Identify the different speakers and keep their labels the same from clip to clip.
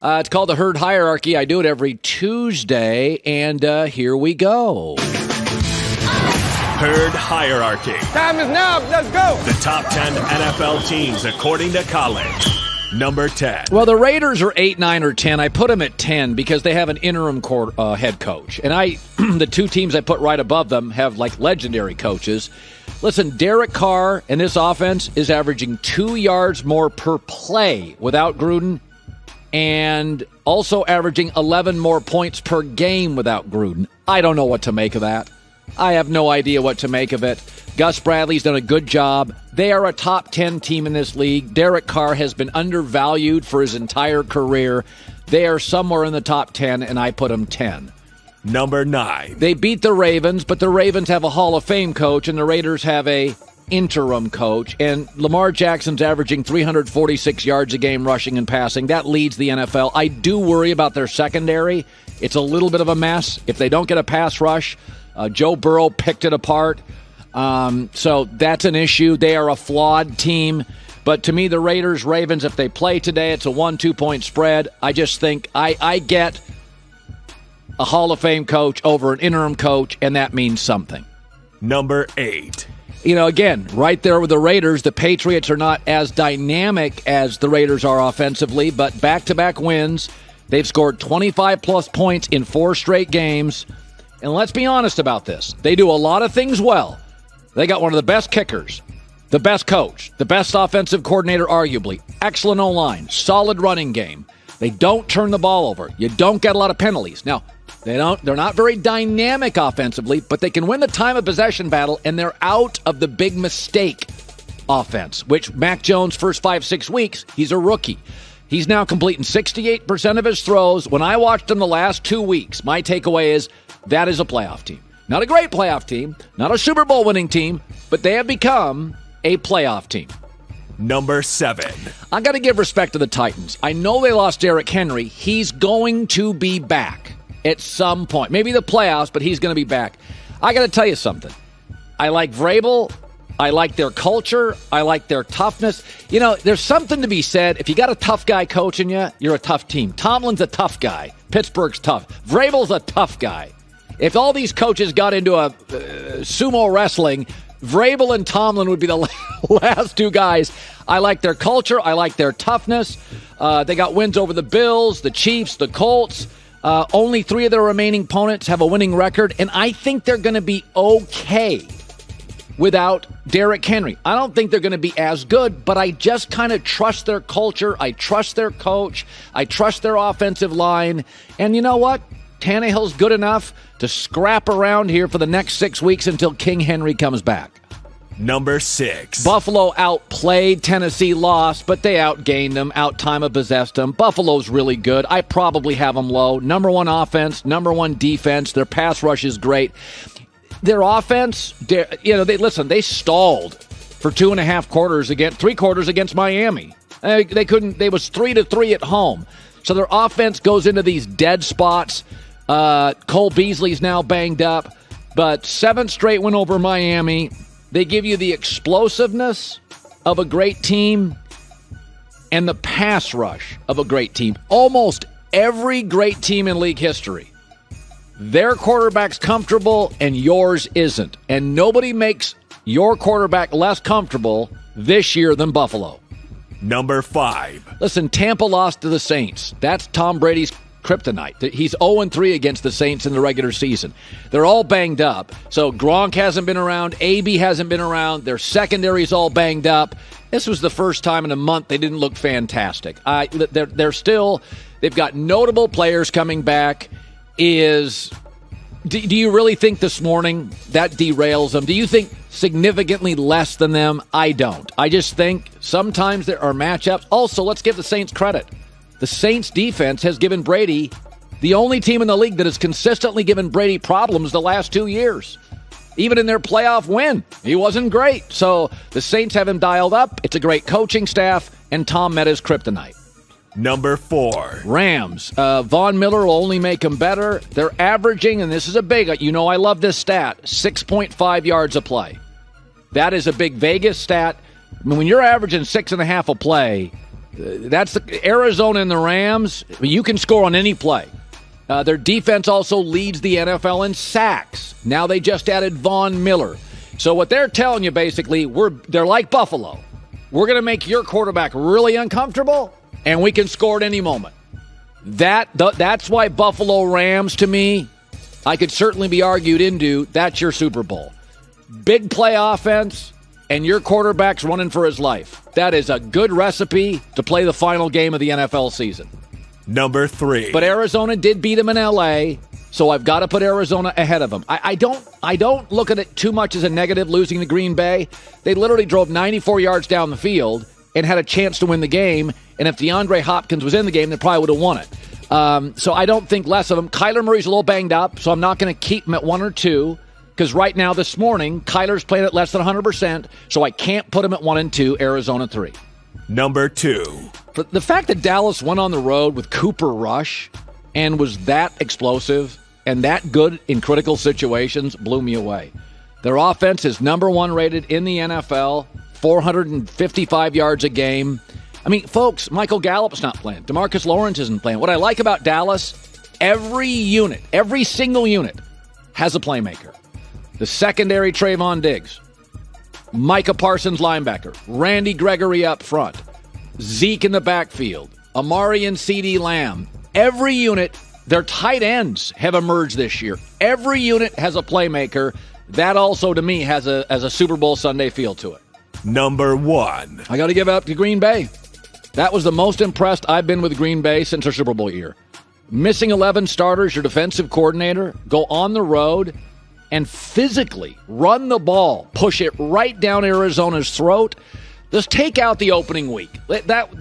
Speaker 1: It's called the Herd Hierarchy. I do it every Tuesday, and here we go.
Speaker 2: Herd Hierarchy.
Speaker 3: Time is now. Let's go.
Speaker 2: The top 10 NFL teams according to Colin. Number 10.
Speaker 1: Well, the Raiders are 8, 9, or 10. I put them at 10 because they have an interim head coach. And the two teams I put right above them have, like, legendary coaches. Listen, Derek Carr and this offense is averaging 2 yards more per play without Gruden, and also averaging 11 more points per game without Gruden. I don't know what to make of that. I have no idea what to make of it. Gus Bradley's done a good job. They are a top 10 team in this league. Derek Carr has been undervalued for his entire career. They are somewhere in the top 10, and I put them 10.
Speaker 2: Number 9.
Speaker 1: They beat the Ravens, but the Ravens have a Hall of Fame coach, and the Raiders have a interim coach. And Lamar Jackson's averaging 346 yards a game rushing and passing. That leads the NFL. I do worry about their secondary. It's a little bit of a mess. If they don't get a pass rush, Joe Burrow picked it apart. So that's an issue. They are a flawed team. But to me, the Ravens, if they play today, it's a 1-2 point spread. I just think I get a Hall of Fame coach over an interim coach, and that means something.
Speaker 2: Number 8.
Speaker 1: You know, again, right there with the Raiders, the Patriots are not as dynamic as the Raiders are offensively, but back-to-back wins. They've scored 25-plus points in 4 straight games. And let's be honest about this. They do a lot of things well. They got one of the best kickers, the best coach, the best offensive coordinator, arguably, excellent O-line, solid running game. They don't turn the ball over. You don't get a lot of penalties. Now, they're not very dynamic offensively, but they can win the time of possession battle, and they're out of the big mistake offense, which Mac Jones, first 5-6 weeks, he's a rookie. He's now completing 68% of his throws. When I watched him the last 2 weeks, my takeaway is that is a playoff team. Not a great playoff team, not a Super Bowl winning team, but they have become a playoff team.
Speaker 2: Number 7.
Speaker 1: I got to give respect to the Titans. I know they lost Derrick Henry. He's going to be back at some point. Maybe the playoffs, but he's going to be back. I got to tell you something. I like Vrabel. I like their culture. I like their toughness. You know, there's something to be said. If you got a tough guy coaching you, you're a tough team. Tomlin's a tough guy. Pittsburgh's tough. Vrabel's a tough guy. If all these coaches got into a sumo wrestling, Vrabel and Tomlin would be the last two guys. I like their culture. I like their toughness. They got wins over the Bills, the Chiefs, the Colts. Only 3 of their remaining opponents have a winning record, and I think they're going to be okay without Derrick Henry. I don't think they're going to be as good, but I just kind of trust their culture. I trust their coach. I trust their offensive line. And you know what? Tannehill's good enough to scrap around here for the next 6 weeks until King Henry comes back.
Speaker 2: Number 6.
Speaker 1: Buffalo outplayed. Tennessee lost, but they outgained them, out-time of possessed them. Buffalo's really good. I probably have them low. Number 1 offense, number 1 defense. Their pass rush is great. Their offense, they stalled for 2.5 quarters against 3 quarters against Miami. They couldn't. They was 3-3 at home. So their offense goes into these dead spots. Cole Beasley's now banged up, but 7th straight win over Miami. They give you the explosiveness of a great team and the pass rush of a great team. Almost every great team in league history, their quarterback's comfortable and yours isn't. And nobody makes your quarterback less comfortable this year than Buffalo.
Speaker 2: Number 5.
Speaker 1: Listen, Tampa lost to the Saints. That's Tom Brady's kryptonite. He's 0-3 against the Saints in the regular season. They're all banged up. So Gronk hasn't been around. AB hasn't been around. Their secondary's all banged up. This was the first time in a month they didn't look fantastic. They've got notable players coming back. Do you really think this morning that derails them? Do you think significantly less than them? I don't. I just think sometimes there are matchups. Also, let's give the Saints credit. The Saints defense has given Brady, the only team in the league that has consistently given Brady problems the last 2 years. Even in their playoff win, he wasn't great. So the Saints have him dialed up. It's a great coaching staff, and Tom met his kryptonite.
Speaker 2: Number 4.
Speaker 1: Rams. Von Miller will only make them better. They're averaging, and this is a big, I love this stat, 6.5 yards a play. That is a big Vegas stat. I mean, when you're averaging 6.5 a play, That's Arizona and the Rams. You can score on any play. Their defense also leads the NFL in sacks. Now they just added Von Miller. So what they're telling you basically, they're like Buffalo. We're going to make your quarterback really uncomfortable, and we can score at any moment. That's why Buffalo Rams, to me, I could certainly be argued into, that's your Super Bowl. Big play offense, and your quarterback's running for his life. That is a good recipe to play the final game of the NFL season.
Speaker 2: Number 3.
Speaker 1: But Arizona did beat them in L.A., so I've got to put Arizona ahead of them. I don't look at it too much as a negative, losing to Green Bay. They literally drove 94 yards down the field and had a chance to win the game, and if DeAndre Hopkins was in the game, they probably would have won it. So I don't think less of them. Kyler Murray's a little banged up, so I'm not going to keep him at 1 or 2, because right now, this morning, Kyler's playing at less than 100%, so I can't put him at 1 and 2, Arizona 3.
Speaker 2: Number 2.
Speaker 1: The fact that Dallas went on the road with Cooper Rush and was that explosive and that good in critical situations blew me away. Their offense is number 1 rated in the NFL, 455 yards a game. I mean, folks, Michael Gallup's not playing. DeMarcus Lawrence isn't playing. What I like about Dallas, every single unit has a playmaker. The secondary, Trayvon Diggs. Micah Parsons, linebacker. Randy Gregory up front. Zeke in the backfield. Amari and CeeDee Lamb. Every unit, their tight ends have emerged this year. Every unit has a playmaker. That also, to me, has a Super Bowl Sunday feel to it.
Speaker 2: Number 1.
Speaker 1: I got to give it up to Green Bay. That was the most impressed I've been with Green Bay since their Super Bowl year. Missing 11 starters, your defensive coordinator, go on the road and physically run the ball, push it right down Arizona's throat. Just take out the opening week.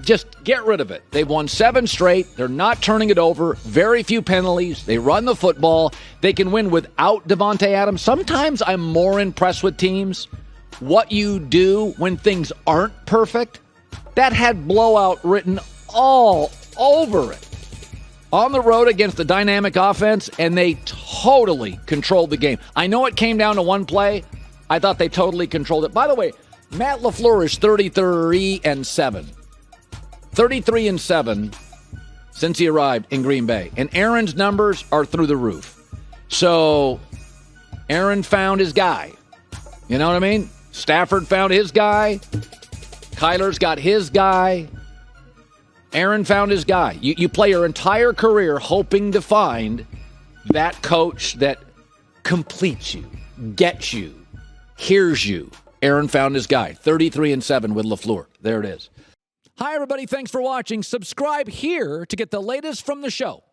Speaker 1: Just get rid of it. They've won 7 straight. They're not turning it over. Very few penalties. They run the football. They can win without Devontae Adams. Sometimes I'm more impressed with teams. What you do when things aren't perfect, that had blowout written all over it. On the road against a dynamic offense, and they totally controlled the game. I know it came down to one play. I thought they totally controlled it. By the way, Matt LaFleur is 33-7. 33-7 since he arrived in Green Bay. And Aaron's numbers are through the roof. So Aaron found his guy. You know what I mean? Stafford found his guy. Kyler's got his guy. Aaron found his guy. You play your entire career hoping to find that coach that completes you, gets you, hears you. Aaron found his guy. 33-7 with LaFleur. There it is. Hi, everybody. Thanks for watching. Subscribe here to get the latest from the show.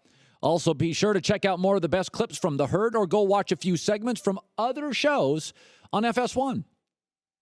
Speaker 1: Also, be sure to check out more of the best clips from The Herd or go watch a few segments from other shows on FS1.